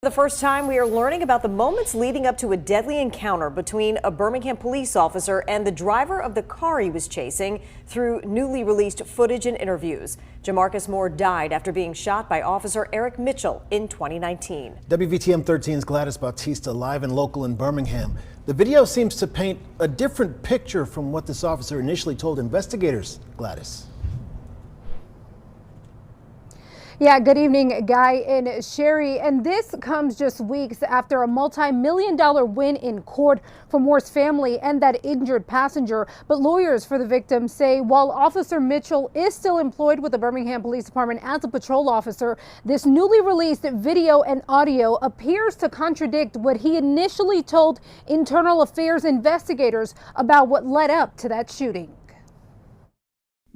For the first time, we are learning about the moments leading up to a deadly encounter between a Birmingham police officer and the driver of the car he was chasing through newly released footage and interviews. Jamarcus Moore died after being shot by Officer Eric Mitchell in 2019. WVTM 13's Gladys Bautista live and local in Birmingham. The video seems to paint a different picture from what this officer initially told investigators. Gladys. Yeah, good evening, Guy and Sherry. And this comes just weeks after a multi-million-dollar win in court for Moore's family and that injured passenger. But lawyers for the victim say while Officer Mitchell is still employed with the Birmingham Police Department as a patrol officer, this newly released video and audio appears to contradict what he initially told Internal Affairs investigators about what led up to that shooting.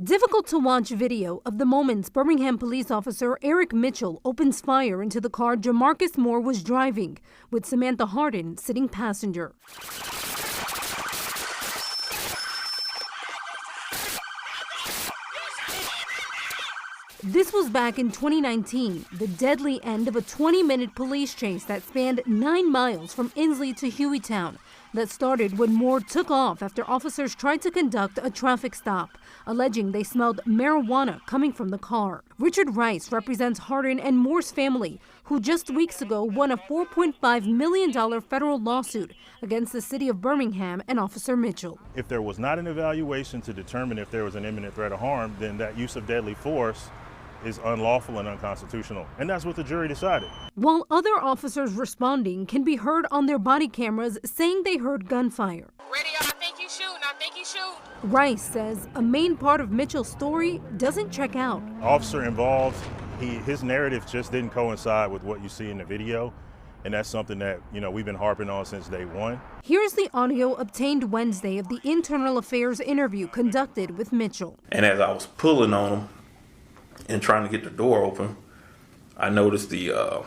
Difficult to watch video of the moments Birmingham police officer Eric Mitchell opens fire into the car Jamarcus Moore was driving, with Samantha Hardin sitting passenger. This was back in 2019, the deadly end of a 20-minute police chase that spanned 9 miles from Inslee to Hueytown. That started when Moore took off after officers tried to conduct a traffic stop, alleging they smelled marijuana coming from the car. Richard Rice represents Hardin and Moore's family, who just weeks ago won a $4.5 million federal lawsuit against the city of Birmingham and Officer Mitchell. If there was not an evaluation to determine if there was an imminent threat of harm, then that use of deadly force is unlawful and unconstitutional, and that's what the jury decided. While other officers responding can be heard on their body cameras saying they heard gunfire. Radio, I think he's shooting, I think he's shooting. Rice says a main part of Mitchell's story doesn't check out. Officer involved, his narrative just didn't coincide with what you see in the video, and that's something that, we've been harping on since day one. Here's the audio obtained Wednesday of the Internal Affairs interview conducted with Mitchell. And as I was pulling on him and trying to get the door open, I noticed the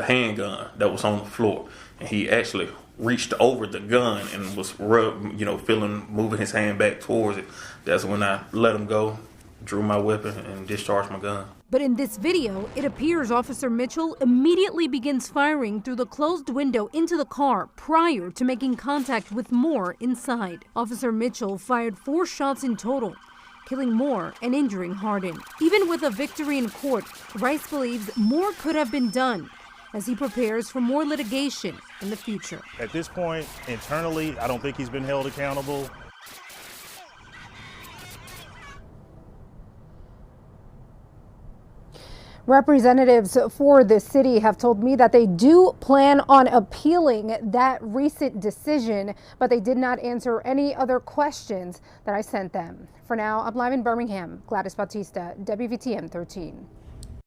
handgun that was on the floor, and he actually reached over the gun and was moving his hand back towards it. That's when I let him go, drew my weapon, and discharged my gun. But in this video, it appears Officer Mitchell immediately begins firing through the closed window into the car prior to making contact with Moore inside. Officer Mitchell fired 4 shots in total, killing Moore and injuring Hardin. Even with a victory in court, Rice believes more could have been done as he prepares for more litigation in the future. At this point, internally, I don't think he's been held accountable. Representatives for the city have told me that they do plan on appealing that recent decision, but they did not answer any other questions that I sent them. For now, I'm live in Birmingham. Gladys Bautista, WVTM 13.